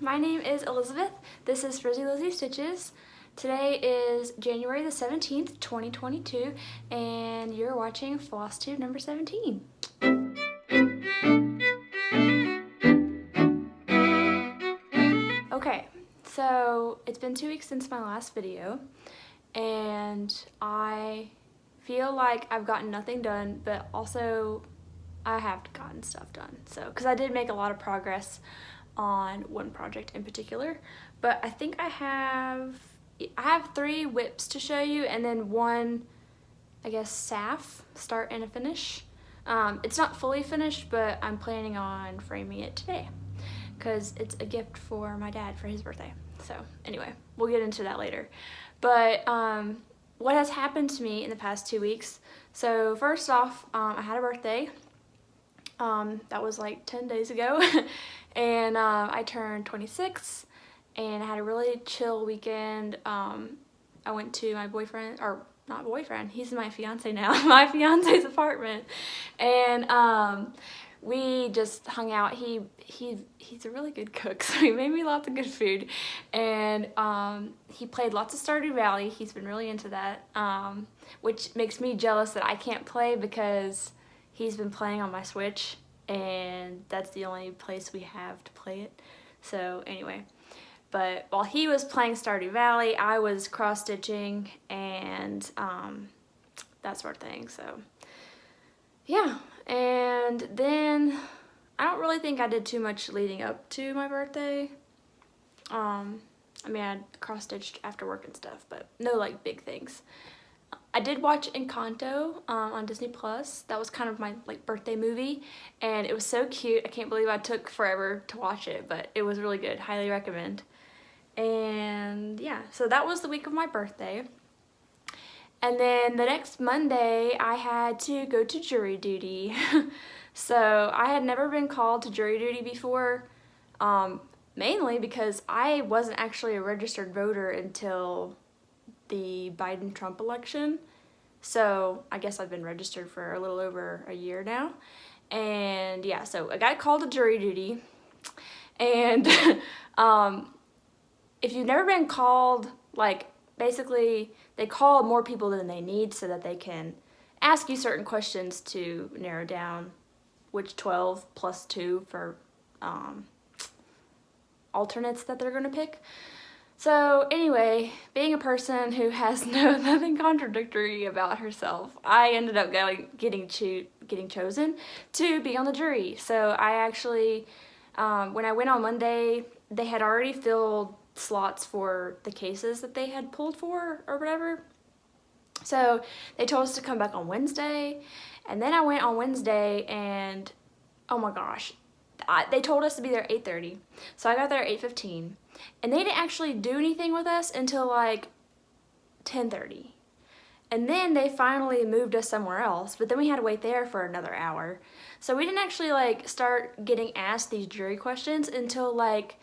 my name is Elizabeth. This is Frizzy Lizzie Stitches. Today is January the 17th, 2022, and you're watching Flosstube number 17. Okay, so it's been 2 weeks since my last video, and I feel like I've gotten nothing done, but also I have gotten stuff done. So, because I did make a lot of progress on one project in particular, but I think I have 3 whips to show you, and then one, I guess, start and a finish. It's not fully finished, but I'm planning on framing it today because it's a gift for my dad for his birthday. So anyway, we'll get into that later. But what has happened to me in the past 2 weeks? So first off, I had a birthday. That was like 10 days ago. And I turned 26 and I had a really chill weekend. I went to my boyfriend, or not boyfriend, he's my fiance now, my fiance's apartment. And we just hung out. He's a really good cook, so he made me lots of good food. And he played lots of Stardew Valley. He's been really into that, which makes me jealous that I can't play because he's been playing on my Switch, and that's the only place we have to play it. So anyway, but while he was playing Stardew Valley, I was cross-stitching and that sort of thing. So yeah, and then I don't really think I did too much leading up to my birthday. I mean, I cross-stitched after work and stuff, but no like big things. I did watch Encanto on Disney Plus. That was kind of my like birthday movie, and it was so cute. I can't believe I took forever to watch it, but it was really good. Highly recommend. And yeah, so that was the week of my birthday. And then the next Monday, I had to go to jury duty. So I had never been called to jury duty before, mainly because I wasn't actually a registered voter until the Biden-Trump election. So I guess I've been registered for a little over a year now. And yeah, so I got called to jury duty. And if you've never been called, like basically they call more people than they need so that they can ask you certain questions to narrow down which 12 plus 2 for alternates that they're going to pick. So anyway, being a person who has nothing contradictory about herself, I ended up getting chosen to be on the jury. So I actually, when I went on Monday, they had already filled slots for the cases that they had pulled for or whatever. So they told us to come back on Wednesday, and then I went on Wednesday, and oh my gosh, they told us to be there at 8:30. So I got there at 8:15. And they didn't actually do anything with us until like 10:30. And then they finally moved us somewhere else, but then we had to wait there for another hour. So we didn't actually like start getting asked these jury questions until like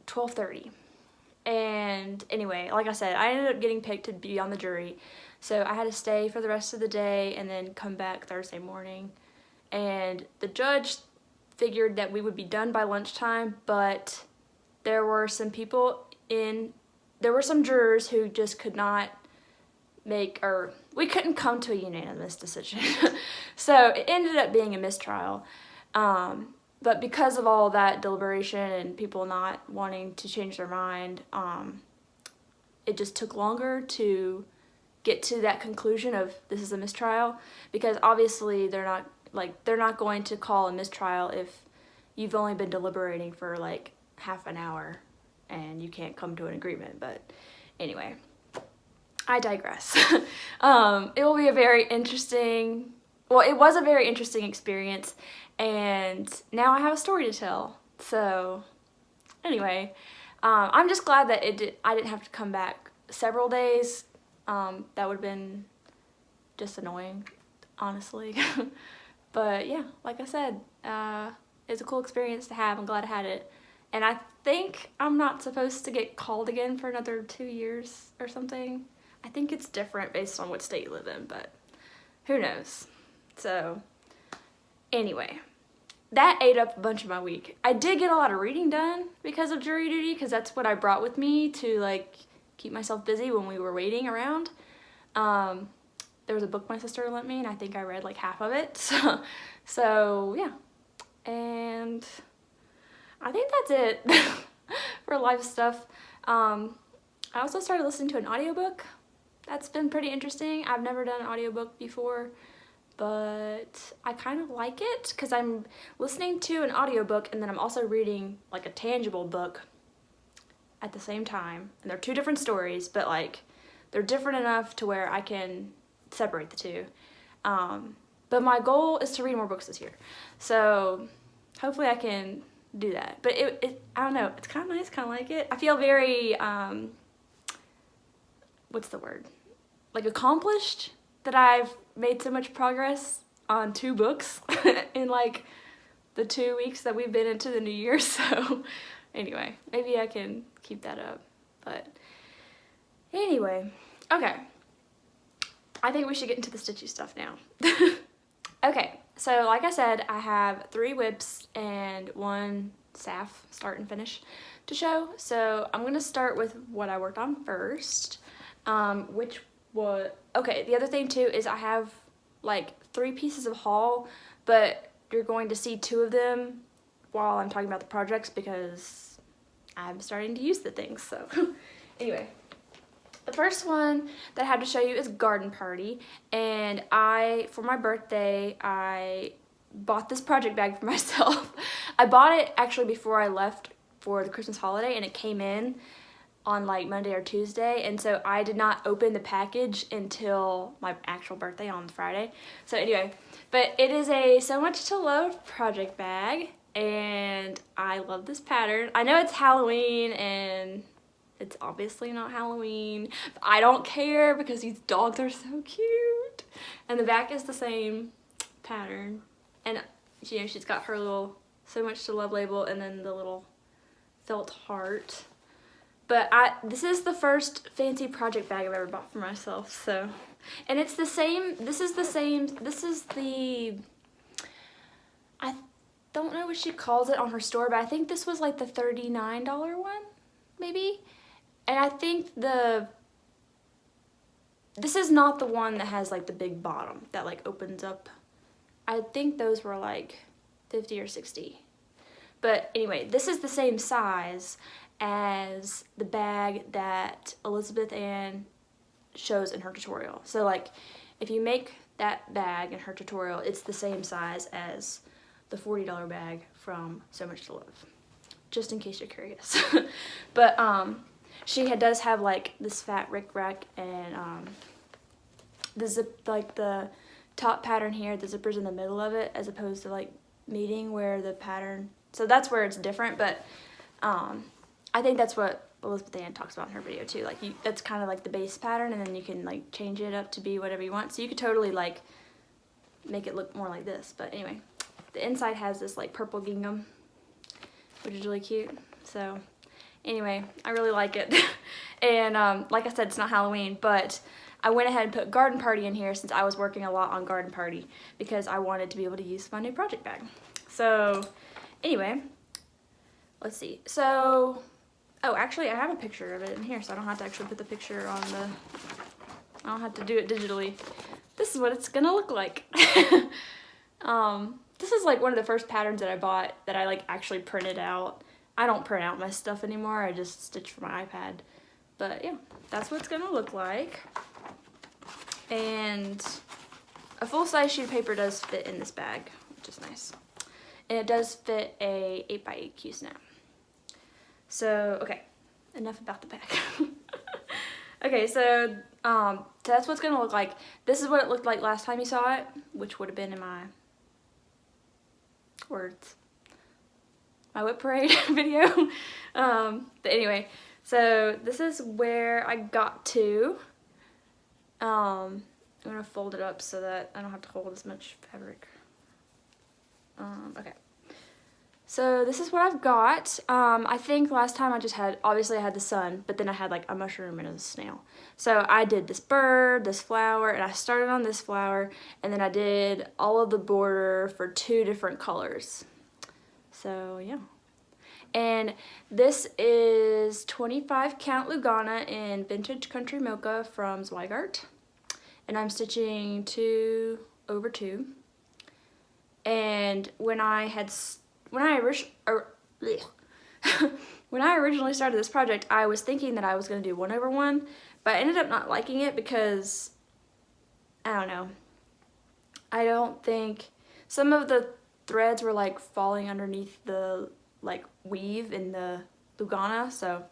12:30. And anyway, like I said, I ended up getting picked to be on the jury. So I had to stay for the rest of the day and then come back Thursday morning. And the judge figured that we would be done by lunchtime, but there were some jurors who just could not we couldn't come to a unanimous decision. So it ended up being a mistrial. But because of all that deliberation and people not wanting to change their mind, it just took longer to get to that conclusion of this is a mistrial, because obviously they're not going to call a mistrial if you've only been deliberating for like half an hour and you can't come to an agreement. But anyway, I digress. It will be a very interesting, well, it was a very interesting experience, and now I have a story to tell. So anyway, I'm just glad that I didn't have to come back several days. That would have been just annoying, honestly. But yeah, like I said, it's a cool experience to have. I'm glad I had it. And I think I'm not supposed to get called again for another 2 years or something. I think it's different based on what state you live in, but who knows. So anyway, that ate up a bunch of my week. I did get a lot of reading done because of jury duty, because that's what I brought with me to like keep myself busy when we were waiting around. There was a book my sister lent me, and I think I read like half of it. So yeah, and I think that's it for life stuff. I also started listening to an audiobook. That's been pretty interesting. I've never done an audiobook before, but I kind of like it because I'm listening to an audiobook and then I'm also reading like a tangible book at the same time. And they're two different stories, but like they're different enough to where I can separate the two. But my goal is to read more books this year. So hopefully I can do that. But I don't know, it's kind of nice, kind of like it. I feel very, what's the word? Like accomplished that I've made so much progress on 2 books in like the 2 weeks that we've been into the new year. So anyway, maybe I can keep that up. But anyway, okay. I think we should get into the stitchy stuff now. Okay, so like I said, I have 3 whips and 1 staff, start and finish, to show. So I'm gonna start with what I worked on first, which was, okay, the other thing too is I have like 3 pieces of haul, but you're going to see 2 of them while I'm talking about the projects because I'm starting to use the things, so anyway. The first one that I have to show you is Garden Party, and for my birthday, I bought this project bag for myself. I bought it actually before I left for the Christmas holiday, and it came in on like Monday or Tuesday, and so I did not open the package until my actual birthday on Friday. So anyway, but it is a So Much to Love project bag, and I love this pattern. I know it's Halloween, and it's obviously not Halloween, but I don't care because these dogs are so cute. And the back is the same pattern. And you know, she's got her little So Much to Love label and then the little felt heart. But this is the first fancy project bag I've ever bought for myself, so. And it's the same, this is the, I don't know what she calls it on her store, but I think this was like the $39 one, maybe? And I think this is not the one that has like the big bottom that like opens up. I think those were like 50 or 60. But anyway, this is the same size as the bag that Elizabeth Ann shows in her tutorial. So like if you make that bag in her tutorial, it's the same size as the $40 bag from So Much to Love. Just in case you're curious. But she does have like this fat rickrack and the zip, like the top pattern here, the zipper's in the middle of it as opposed to like meeting where the pattern, so that's where it's different. But I think that's what Elizabeth Ann talks about in her video too. Like that's kind of like the base pattern, and then you can like change it up to be whatever you want. So you could totally like make it look more like this. But anyway, the inside has this like purple gingham, which is really cute. So anyway, I really like it. And like I said, it's not Halloween, but I went ahead and put Garden Party in here since I was working a lot on Garden Party because I wanted to be able to use my new project bag. So anyway, let's see. So, oh, actually I have a picture of it in here, so I don't have to actually put the picture on I don't have to do it digitally. This is what it's gonna look like. This is like one of the first patterns that I bought that I like actually printed out. I don't print out my stuff anymore, I just stitch for my iPad. But yeah, that's what it's gonna look like. And a full-size sheet of paper does fit in this bag, which is nice. And it does fit a 8x8 Q-snap. So, okay, enough about the bag. Okay, so that's what it's gonna look like. This is what it looked like last time you saw it, which would have been in my whip parade video. But anyway, so this is where I got to. I'm gonna fold it up so that I don't have to hold as much fabric. Okay. So this is what I've got. I think last time I just had, obviously I had the sun, but then I had like a mushroom and a snail. So I did this bird, this flower, and I started on this flower, and then I did all of the border for 2 different colors. So yeah. And this is 25 count Lugana in Vintage Country Mocha from Zweigart. And I'm stitching 2/2. And when I originally started this project, I was thinking that I was going to do 1/1, but I ended up not liking it because, I don't know, I don't think, some of the threads were like falling underneath the like weave in the Lugana, so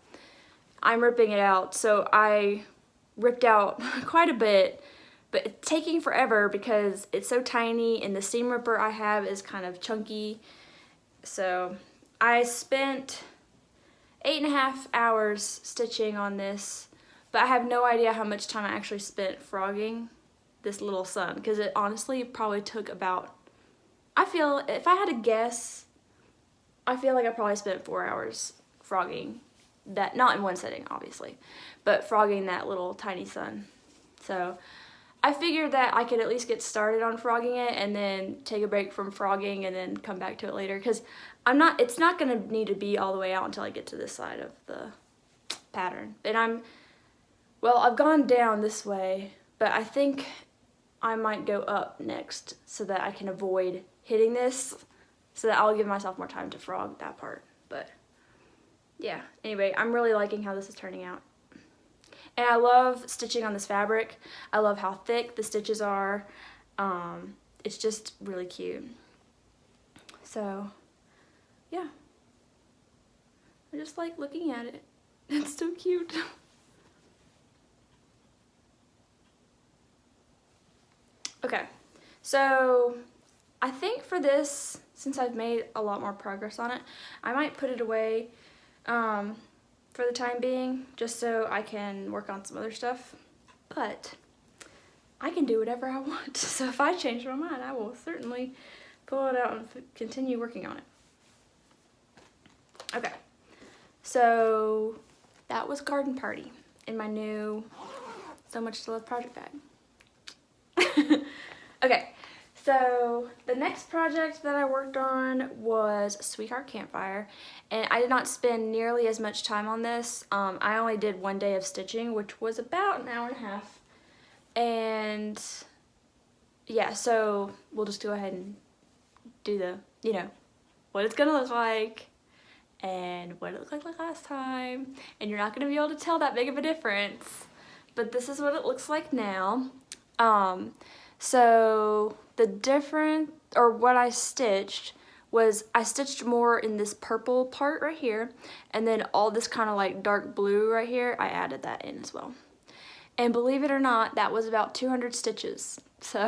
I'm ripping it out. So I ripped out quite a bit, but it's taking forever because it's so tiny and the seam ripper I have is kind of chunky. So I spent 8.5 hours stitching on this, but I have no idea how much time I actually spent frogging this little sun, because it honestly probably took about, I feel, if I had to guess, I feel like I probably spent 4 hours frogging that, not in one sitting obviously, but frogging that little tiny sun. So I figured that I could at least get started on frogging it and then take a break from frogging and then come back to it later, because it's not going to need to be all the way out until I get to this side of the pattern. And I've gone down this way, but I think I might go up next so that I can avoid hitting this, so that I'll give myself more time to frog that part. But yeah, anyway, I'm really liking how this is turning out. And I love stitching on this fabric. I love how thick the stitches are. It's just really cute. So yeah, I just like looking at it. It's so cute. Okay, so I think for this, since I've made a lot more progress on it, I might put it away for the time being, just so I can work on some other stuff. But I can do whatever I want, so if I change my mind, I will certainly pull it out and continue working on it. Okay, so that was Garden Party in my new So Much to Love project bag. Okay, so the next project that I worked on was Sweetheart Campfire, and I did not spend nearly as much time on this. I only did 1 day of stitching, which was about an hour and a half. And yeah, so we'll just go ahead and do the, what it's gonna look like and what it looked like last time. And you're not gonna be able to tell that big of a difference, but this is what it looks like now. So what I stitched was, I stitched more in this purple part right here, and then all this kind of like dark blue right here, I added that in as well. And believe it or not, that was about 200 stitches. So,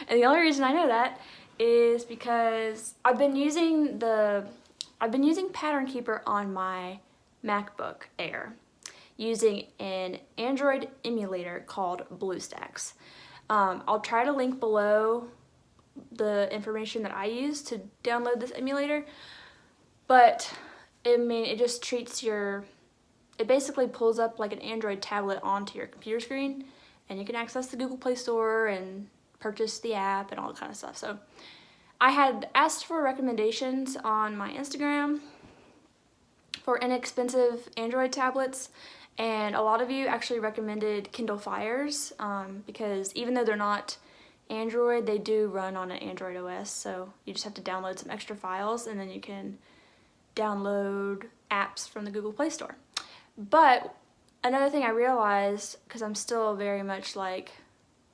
and the only reason I know that is because I've been using Pattern Keeper on my MacBook Air, using an Android emulator called BlueStacks. I'll try to link below the information that I use to download this emulator, but it just treats it basically pulls up like an Android tablet onto your computer screen, and you can access the Google Play Store and purchase the app and all that kind of stuff. So I had asked for recommendations on my Instagram for inexpensive Android tablets, and a lot of you actually recommended Kindle Fires, because even though they're not Android, they do run on an Android OS, so you just have to download some extra files and then you can download apps from the Google Play Store. But another thing I realized, because I'm still very much like,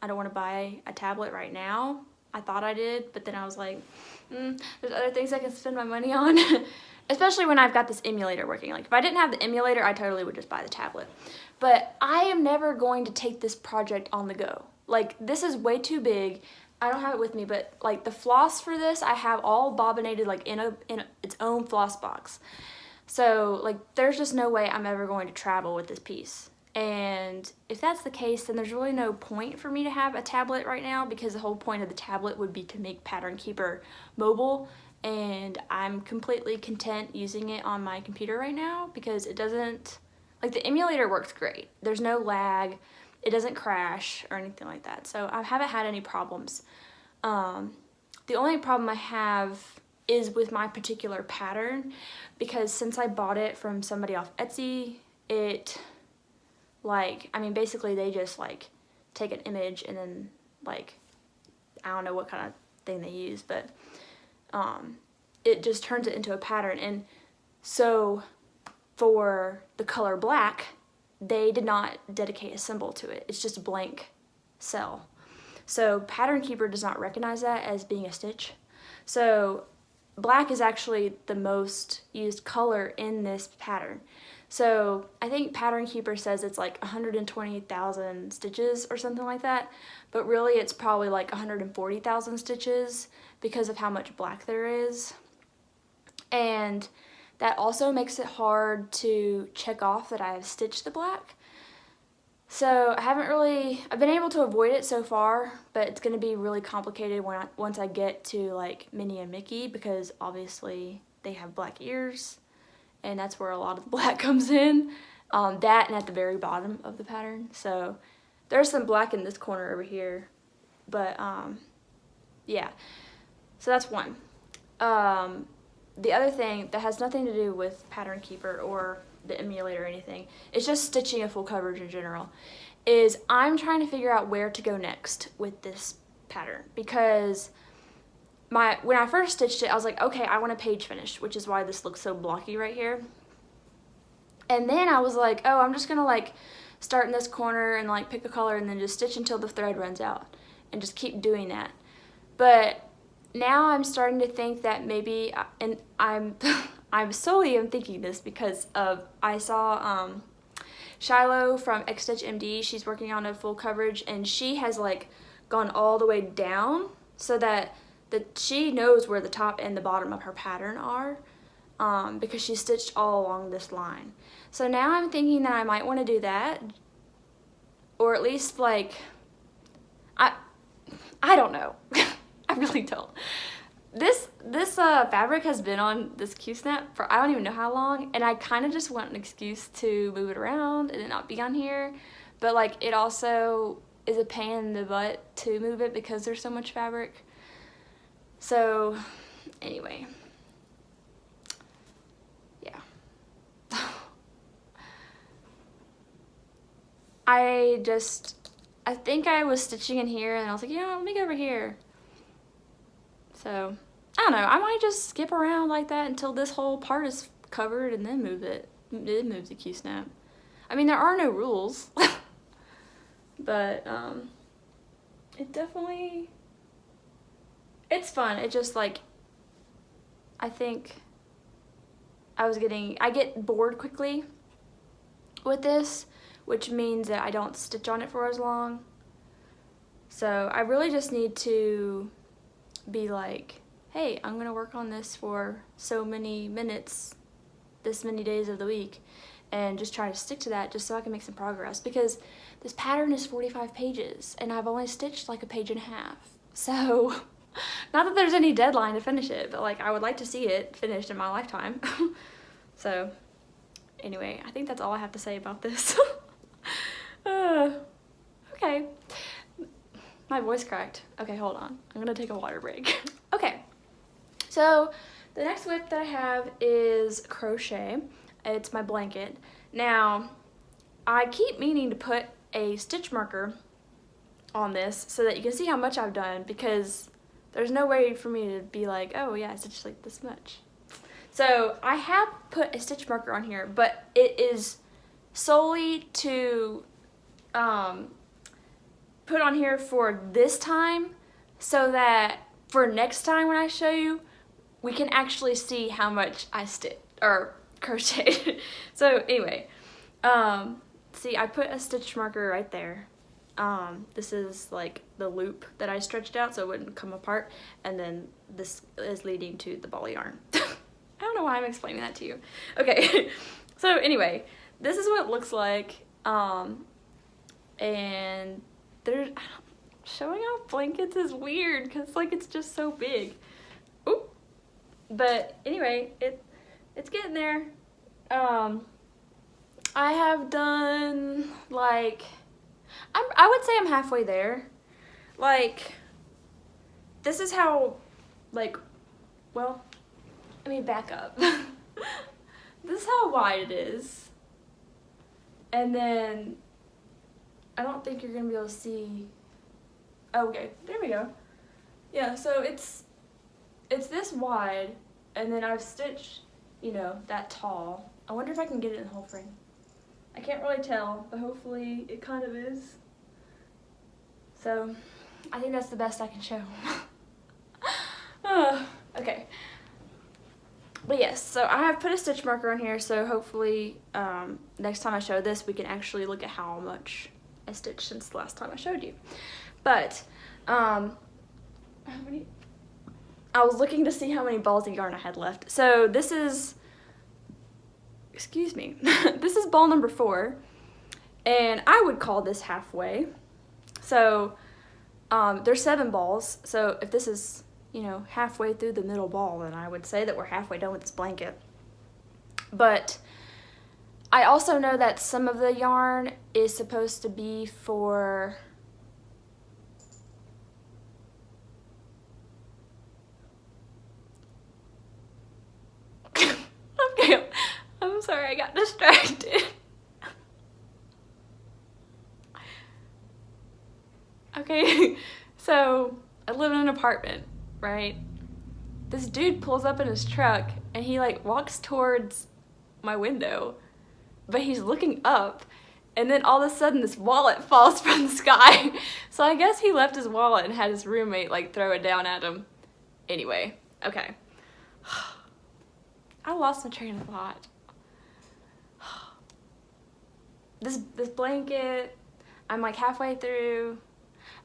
I don't want to buy a tablet right now. I thought I did, but then I was like, there's other things I can spend my money on. Especially when I've got this emulator working. Like, if I didn't have the emulator, I totally would just buy the tablet. But I am never going to take this project on the go. Like, this is way too big. I don't have it with me, but like the floss for this, I have all bobbinated like in its own floss box. So like, there's just no way I'm ever going to travel with this piece. And if that's the case, then there's really no point for me to have a tablet right now, because the whole point of the tablet would be to make Pattern Keeper mobile. And I'm completely content using it on my computer right now, because it doesn't, like, the emulator works great. There's no lag, it doesn't crash or anything like that. So I haven't had any problems. The only problem I have is with my particular pattern, because since I bought it from somebody off Etsy, it, like, I mean, basically they just like take an image and then like, I don't know what kind of thing they use, but it just turns it into a pattern. And so for the color black, they did not dedicate a symbol to it. It's just a blank cell. So Pattern Keeper does not recognize that as being a stitch. So black is actually the most used color in this pattern. So I think Pattern Keeper says it's like 120,000 stitches or something like that, but really it's probably like 140,000 stitches because of how much black there is. And that also makes it hard to check off that I have stitched the black. So I've been able to avoid it so far, but it's going to be really complicated once I get to like Minnie and Mickey, because obviously they have black ears, and that's where a lot of the black comes in. That and at the very bottom of the pattern. So there's some black in this corner over here, but yeah. So that's one. The other thing that has nothing to do with Pattern Keeper or the emulator or anything, it's just stitching a full coverage in general, is I'm trying to figure out where to go next with this pattern, because when I first stitched it, I was like, okay, I want a page finish, which is why this looks so blocky right here. And then I was like, oh, I'm just gonna like start in this corner and like pick a color and then just stitch until the thread runs out and just keep doing that. But now I'm starting to think that maybe, and I'm solely thinking this because I saw Shiloh from X Stitch MD. She's working on a full coverage, and she has like gone all the way down so that she knows where the top and the bottom of her pattern are, because she stitched all along this line. So now I'm thinking that I might want to do that, or at least like, I don't know. I really don't. This fabric has been on this Q-snap for I don't even know how long, and I kind of just want an excuse to move it around and it not be on here, but like it also is a pain in the butt to move it because there's so much fabric. So anyway, yeah. I think I was stitching in here and I was like, let me go over here. So, I don't know, I might just skip around like that until this whole part is covered and then move it. Then move the Q-snap. I mean, there are no rules. But, it definitely, it's fun. It just like, I think I get bored quickly with this, which means that I don't stitch on it for as long. So, I really just need to be like, hey, I'm gonna work on this for so many minutes, this many days of the week, and just try to stick to that just so I can make some progress, because this pattern is 45 pages and I've only stitched like a page and a half. So not that there's any deadline to finish it, but like I would like to see it finished in my lifetime. So anyway, I think that's all I have to say about this. Okay. My voice cracked. Okay, hold on. I'm gonna take a water break. Okay, so the next whip that I have is crochet. It's my blanket. Now, I keep meaning to put a stitch marker on this so that you can see how much I've done, because there's no way for me to be like, oh yeah, I stitched like this much. So I have put a stitch marker on here, but it is solely to put on here for this time, so that for next time when I show you, we can actually see how much I stitched or crocheted. So anyway, see, I put a stitch marker right there. This is like the loop that I stretched out so it wouldn't come apart, and then this is leading to the ball of yarn. I don't know why I'm explaining that to you. Okay, so anyway, this is what it looks like, and there's, showing off blankets is weird because like it's just so big. Ooh. But anyway, it's getting there. I have done like, I would say I'm halfway there. Like, this is how, like, well, let me back up. This is how wide it is. And then, I don't think you're gonna be able to see. Oh, okay, there we go. Yeah, so it's this wide, and then I've stitched, you know, that tall. I wonder if I can get it in the whole frame. I can't really tell, but hopefully it kind of is. So, I think that's the best I can show. Okay. But yes, so I have put a stitch marker on here, so hopefully next time I show this, we can actually look at how much I stitched since the last time I showed you. But, how many? I was looking to see how many balls of yarn I had left. So this is, excuse me, this is ball number 4, and I would call this halfway. So there's 7 balls, so if this is, you know, halfway through the middle ball, then I would say that we're halfway done with this blanket. But I also know that some of the yarn is supposed to be for okay, I'm sorry, I got distracted. Okay, so I live in an apartment, right? This dude pulls up in his truck and he like walks towards my window, but he's looking up, and then all of a sudden this wallet falls from the sky. So I guess he left his wallet and had his roommate like throw it down at him. Anyway, okay. I lost my train of thought. This blanket, I'm like halfway through.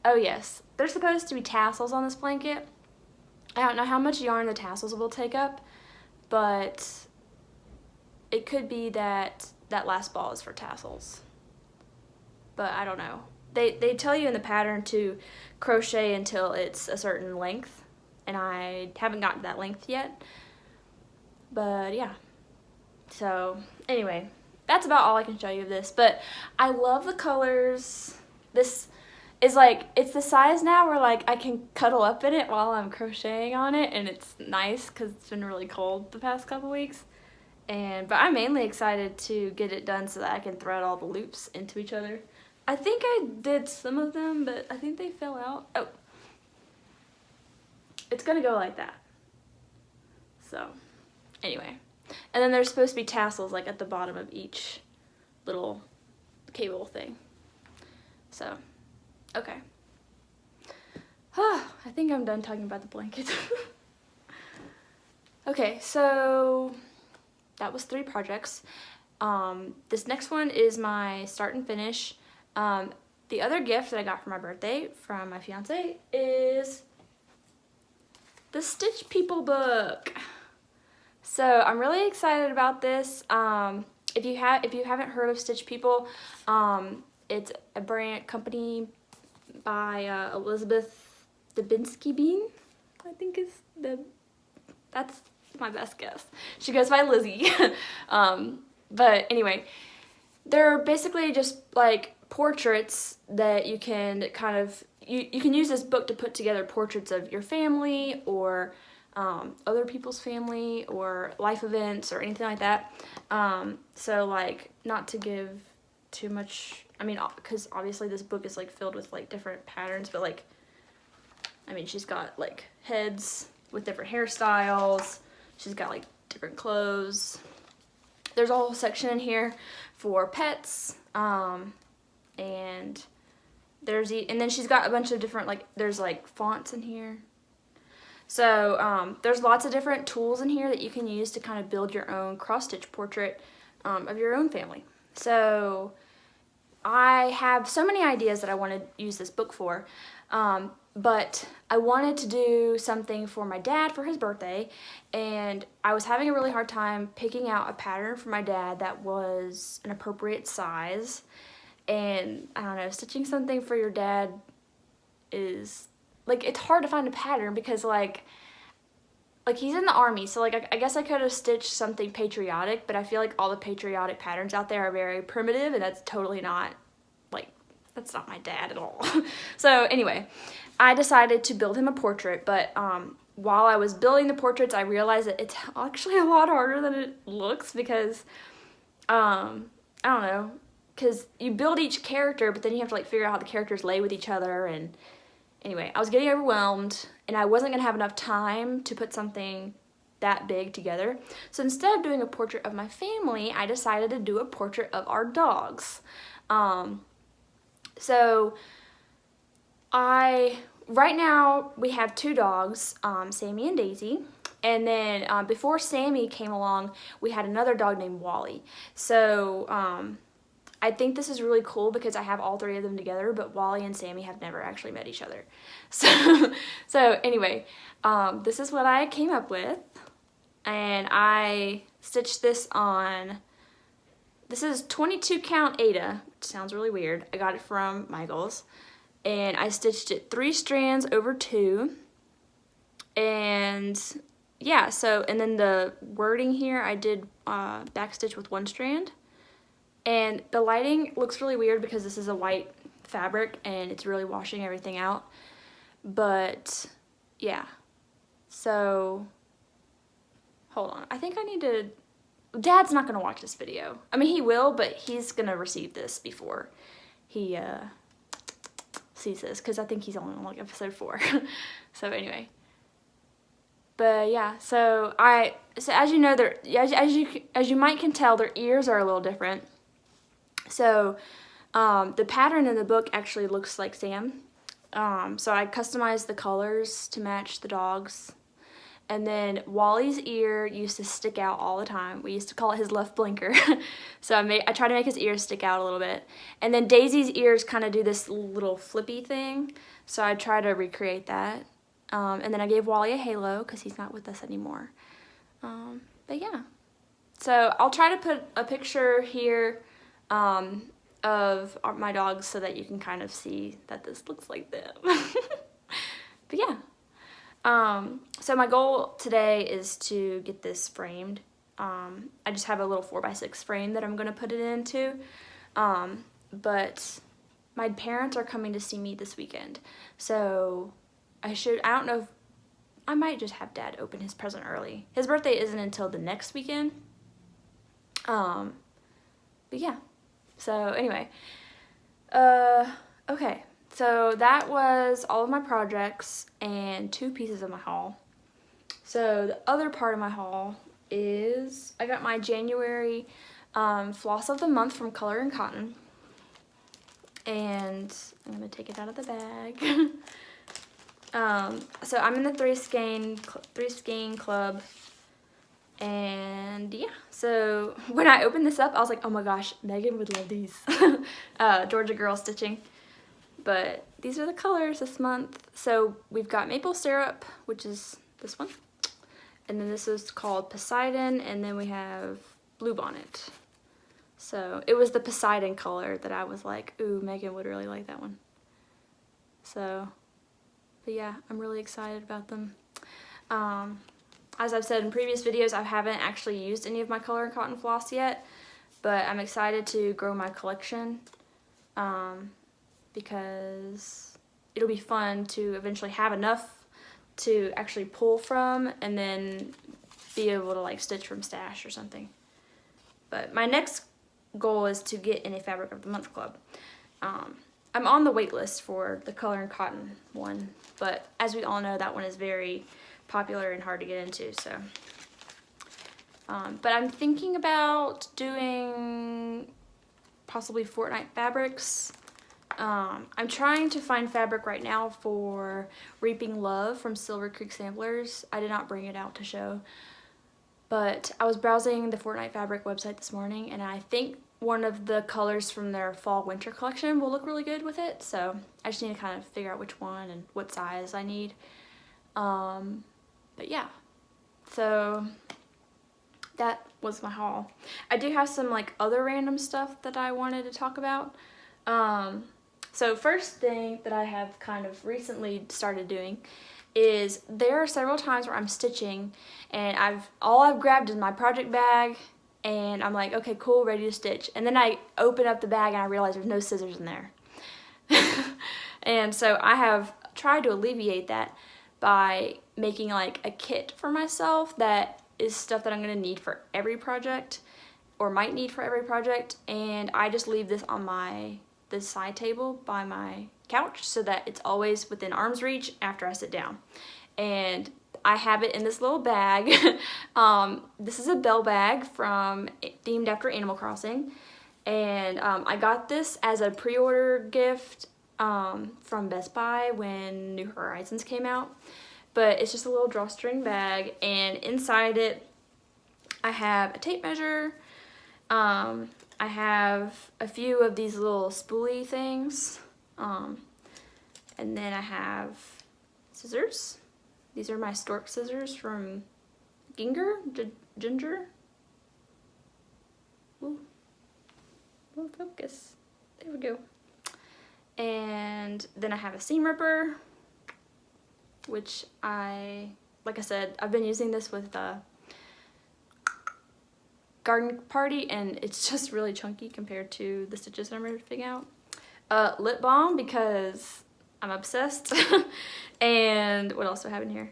Oh yes, there's supposed to be tassels on this blanket. I don't know how much yarn the tassels will take up, but it could be that that last ball is for tassels. But I don't know. They tell you in the pattern to crochet until it's a certain length, and I haven't gotten to that length yet. But yeah. So anyway, that's about all I can show you of this. But I love the colors. This is like, it's the size now where like I can cuddle up in it while I'm crocheting on it, and it's nice because it's been really cold the past couple weeks. But I'm mainly excited to get it done so that I can thread all the loops into each other. I think I did some of them, but I think they fell out. Oh, it's gonna go like that. So anyway, and then there's supposed to be tassels like at the bottom of each little cable thing. So okay. I think I'm done talking about the blanket. Okay, so that was 3 projects. This next one is my start and finish. The other gift that I got for my birthday from my fiance is the Stitch People book. So I'm really excited about this. If you haven't heard of Stitch People, it's a brand company by Elizabeth Dubinsky Bean, I think is that's my best guess. She goes by Lizzie. But anyway, they're basically just like portraits that you can kind of, you can use this book to put together portraits of your family or other people's family or life events or anything like that. So like, not to give too much, I mean, because obviously this book is like filled with like different patterns, but like, I mean, she's got like heads with different hairstyles. She's got like different clothes. There's a whole section in here for pets, and then she's got a bunch of different, like, there's like fonts in here. So there's lots of different tools in here that you can use to kind of build your own cross-stitch portrait of your own family. So I have so many ideas that I want to use this book for, but I wanted to do something for my dad for his birthday, and I was having a really hard time picking out a pattern for my dad that was an appropriate size. And I don't know, stitching something for your dad is like, it's hard to find a pattern because like he's in the army, so like I guess I could have stitched something patriotic, but I feel like all the patriotic patterns out there are very primitive, and that's totally not, like, that's not my dad at all. So anyway, I decided to build him a portrait, but while I was building the portraits, I realized that it's actually a lot harder than it looks because, I don't know, because you build each character, but then you have to like figure out how the characters lay with each other. And anyway, I was getting overwhelmed and I wasn't gonna have enough time to put something that big together. So instead of doing a portrait of my family, I decided to do a portrait of our dogs. So right now we have 2 dogs, Sammy and Daisy. And then before Sammy came along, we had another dog named Wally. So I think this is really cool because I have all 3 of them together, but Wally and Sammy have never actually met each other. So anyway, this is what I came up with. And I stitched this on, this is 22 count Aida, which sounds really weird. I got it from Michael's. And I stitched it 3 strands over 2. And yeah, so, and then the wording here, I did backstitch with 1 strand. And the lighting looks really weird because this is a white fabric and it's really washing everything out. But yeah, so hold on. I think I need to, Dad's not gonna watch this video. I mean, he will, but he's gonna receive this before he sees this because I think he's only on like episode 4. So anyway. But yeah, so as you know, as you might can tell, their ears are a little different. So the pattern in the book actually looks like Sam. So I customized the colors to match the dogs. And then Wally's ear used to stick out all the time. We used to call it his left blinker. So I tried to make his ears stick out a little bit. And then Daisy's ears kind of do this little flippy thing. So I tried to recreate that. And then I gave Wally a halo because he's not with us anymore. But yeah. So I'll try to put a picture here of my dogs so that you can kind of see that this looks like them. But yeah. So my goal today is to get this framed. I just have a little 4x6 frame that I'm going to put it into. But my parents are coming to see me this weekend. So I don't know if, I might just have Dad open his present early. His birthday isn't until the next weekend. But yeah. So anyway, okay. So that was all of my projects and 2 pieces of my haul. So the other part of my haul is I got my January floss of the month from Color and Cotton. And I'm going to take it out of the bag. So I'm in the 3 skein club. And yeah, so when I opened this up, I was like, oh my gosh, Megan would love these. Georgia Girl stitching. But these are the colors this month. So we've got maple syrup, which is this one. And then this is called Poseidon. And then we have Bluebonnet. So it was the Poseidon color that I was like, ooh, Megan would really like that one. So, but yeah, I'm really excited about them. As I've said in previous videos, I haven't actually used any of my Color and Cotton floss yet. But I'm excited to grow my collection. Because it'll be fun to eventually have enough to actually pull from and then be able to like stitch from stash or something. But my next goal is to get in a Fabric of the Month club. I'm on the wait list for the Color and Cotton one, but as we all know, that one is very popular and hard to get into. So, but I'm thinking about doing possibly Fortnite fabrics. I'm trying to find fabric right now for Reaping Love from Silver Creek Samplers. I did not bring it out to show, but I was browsing the Fortnite fabric website this morning, and I think one of the colors from their fall-winter collection will look really good with it. So I just need to kind of figure out which one and what size I need. But yeah, so that was my haul. I do have some like other random stuff that I wanted to talk about. So first thing that I have kind of recently started doing is there are several times where I'm stitching and all I've grabbed is my project bag and I'm like, okay, cool, ready to stitch. And then I open up the bag and I realize there's no scissors in there. And so I have tried to alleviate that by making like a kit for myself that is stuff that I'm gonna need for every project or might need for every project, and I just leave this on this side table by my couch so that it's always within arm's reach after I sit down. And I have it in this little bag. This is a bell bag themed after Animal Crossing, and I got this as a pre-order gift from Best Buy when New Horizons came out. But it's just a little drawstring bag, and inside it I have a tape measure. I have a few of these little spoolie things, and then I have scissors. These are my stork scissors from Ginger. Ooh, we'll focus. There we go. And then I have a seam ripper, which like I said, I've been using this with Garden Party, and it's just really chunky compared to the stitches that I'm ripping out. Lip balm, because I'm obsessed. And what else do I have in here?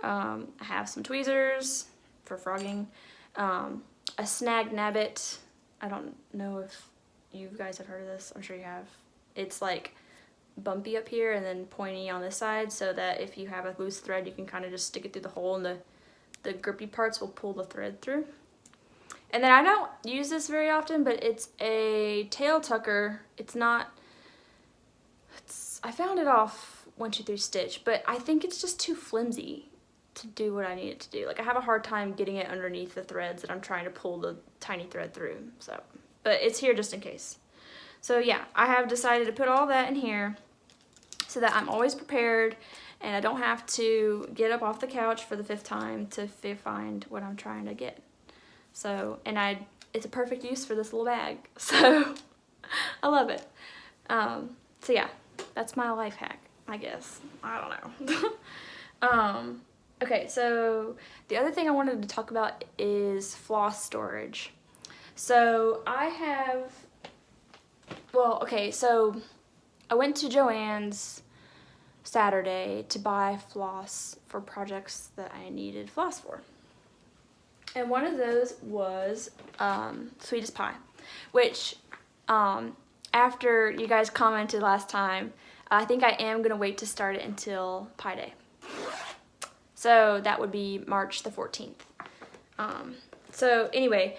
I have some tweezers for frogging, a snag nabbit. I don't know if you guys have heard of this. I'm sure you have. It's like bumpy up here and then pointy on this side, so that if you have a loose thread, you can kind of just stick it through the hole, and the grippy parts will pull the thread through. And then I don't use this very often, but it's a tail tucker. I found it off 1-2-3 Stitch, but I think it's just too flimsy to do what I need it to do. Like, I have a hard time getting it underneath the threads that I'm trying to pull the tiny thread through. So, but it's here just in case. So yeah, I have decided to put all that in here so that I'm always prepared and I don't have to get up off the couch for the 5th time to find what I'm trying to get. So, and it's a perfect use for this little bag. So, I love it. So yeah, that's my life hack, I guess. I don't know. Okay, so the other thing I wanted to talk about is floss storage. So so I went to Joann's Saturday to buy floss for projects that I needed floss for. And one of those was Sweetest Pie, which after you guys commented last time, I think I am going to wait to start it until Pie Day. So that would be March the 14th. So anyway,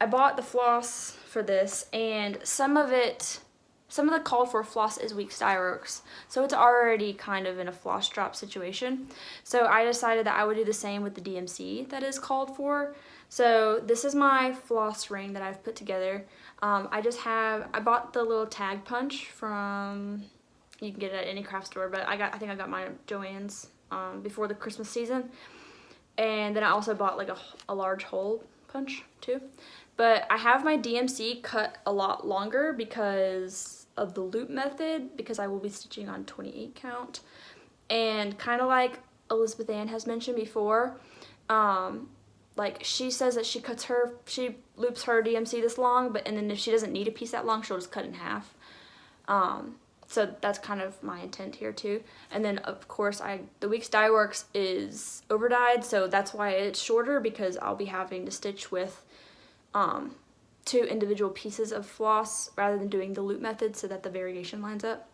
I bought the floss for this, and some of the called for floss is weak dye works, so it's already kind of in a floss drop situation. So I decided that I would do the same with the DMC that is called for. So this is my floss ring that I've put together. I bought the little tag punch from, you can get it at any craft store, but I think I got mine at Joann's before the Christmas season. And then I also bought like a large hole punch too. But I have my DMC cut a lot longer because of the loop method, because I will be stitching on 28 count. And kind of like Elizabeth Ann has mentioned before, like she says that she loops her DMC this long, and then if she doesn't need a piece that long, she'll just cut it in half. So that's kind of my intent here too. And then of course the Weeks Dye Works is over dyed, so that's why it's shorter, because I'll be having to stitch with 2 individual pieces of floss rather than doing the loop method so that the variation lines up.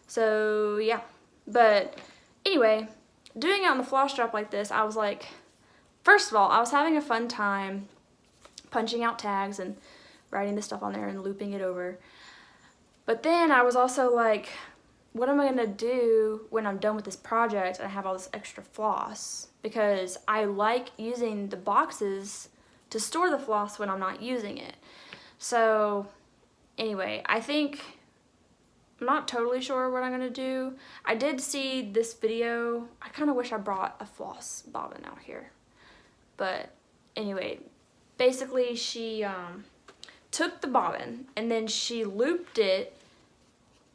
So yeah, but anyway, doing it on the floss drop like this, I was like, first of all, I was having a fun time punching out tags and writing the stuff on there and looping it over. But then I was also like, what am I gonna do when I'm done with this project and I have all this extra floss? Because I like using the boxes to store the floss when I'm not using it. So anyway, I'm not totally sure what I'm gonna do. I did see this video. I kind of wish I brought a floss bobbin out here. But anyway, basically she took the bobbin and then she looped it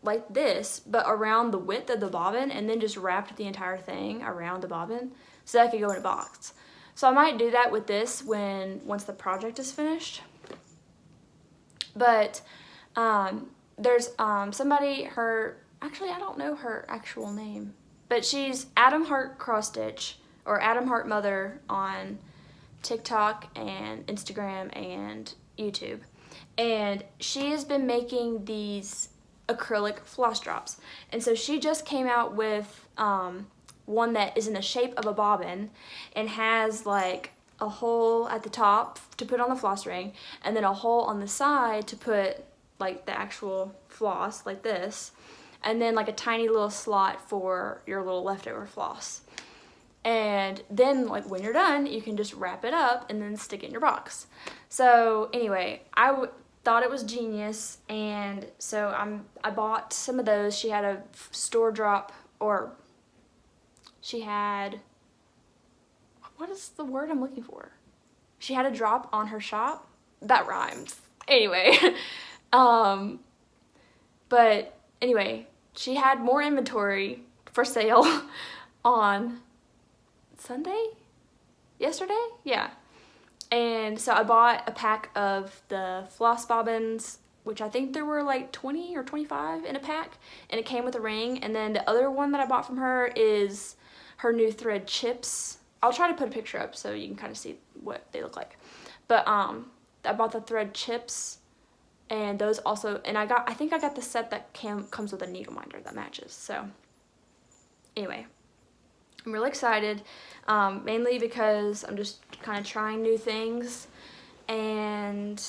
like this, but around the width of the bobbin, and then just wrapped the entire thing around the bobbin so that I could go in a box. So I might do that with this once the project is finished. But there's somebody, actually I don't know her actual name. but she's Adam Hart Cross Stitch, or Adam Hart Mother on TikTok and Instagram and YouTube. And she has been making these acrylic floss drops. And so she just came out with one that is in the shape of a bobbin and has like a hole at the top to put on the floss ring, and then a hole on the side to put like the actual floss, like this, and then like a tiny little slot for your little leftover floss. And then like when you're done, you can just wrap it up and then stick it in your box. So anyway, I thought it was genius, and so I bought some of those. She had a store drop, or she had, what is the word I'm looking for? She had a drop on her shop. That rhymes. Anyway, but anyway, she had more inventory for sale on Sunday? Yesterday? Yeah. And so I bought a pack of the floss bobbins, which I think there were like 20 or 25 in a pack, and it came with a ring. And then the other one that I bought from her is her new thread chips. I'll try to put a picture up so you can kind of see what they look like. But I bought the thread chips, and those also, and I think I got the set that comes with a needle minder that matches. So anyway, I'm really excited, mainly because I'm just kind of trying new things. And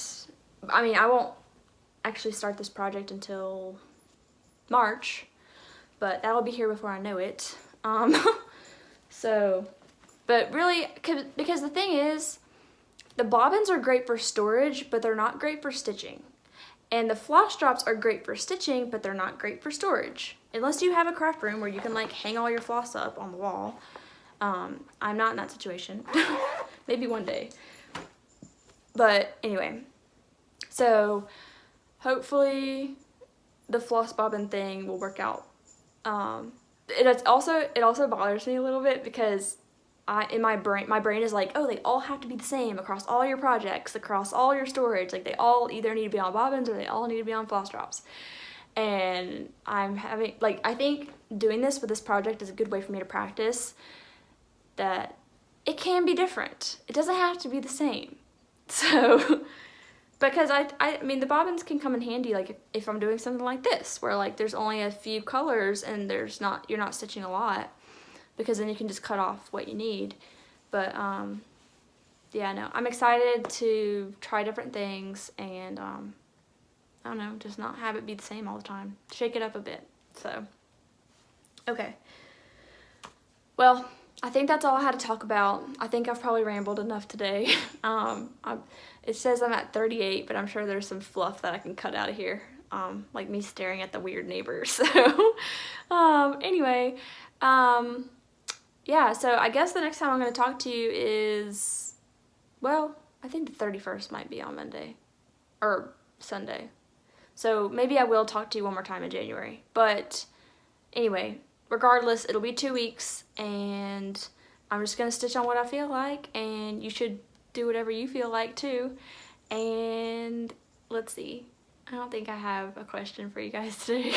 I mean, I won't actually start this project until March, but that'll be here before I know it. So, but really, because the thing is, the bobbins are great for storage, but they're not great for stitching. And the floss drops are great for stitching, but they're not great for storage. Unless you have a craft room where you can like hang all your floss up on the wall. I'm not in that situation. Maybe one day. But anyway, so hopefully the floss bobbin thing will work out. It also bothers me a little bit because in my brain is like, oh, they all have to be the same across all your projects, across all your storage. Like they all either need to be on bobbins or they all need to be on floss drops. And I'm having, like, I think doing this with this project is a good way for me to practice that it can be different. It doesn't have to be the same. So, because I mean, the bobbins can come in handy, like if I'm doing something like this, where like there's only a few colors and you're not stitching a lot, because then you can just cut off what you need. But yeah, no, I'm excited to try different things and I don't know, just not have it be the same all the time. Shake it up a bit. So, okay. Well, I think that's all I had to talk about. I think I've probably rambled enough today. It says I'm at 38, but I'm sure there's some fluff that I can cut out of here. Like me staring at the weird neighbors. So, anyway, yeah, so I guess the next time I'm going to talk to you is, well, I think the 31st might be on Monday or Sunday. So maybe I will talk to you one more time in January. But anyway, regardless, it'll be 2 weeks, and I'm just going to stitch on what I feel like, and you should do whatever you feel like too. And let's see. I don't think I have a question for you guys today.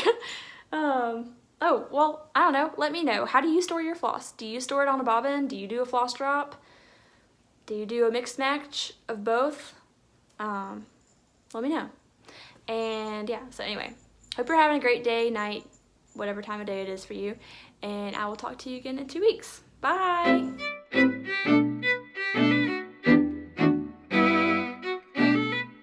Oh, well, I don't know. Let me know. How do you store your floss? Do you store it on a bobbin? Do you do a floss drop? Do you do a mixed match of both? Let me know. And yeah, so anyway, hope you're having a great day, night, whatever time of day it is for you. And I will talk to you again in 2 weeks. Bye!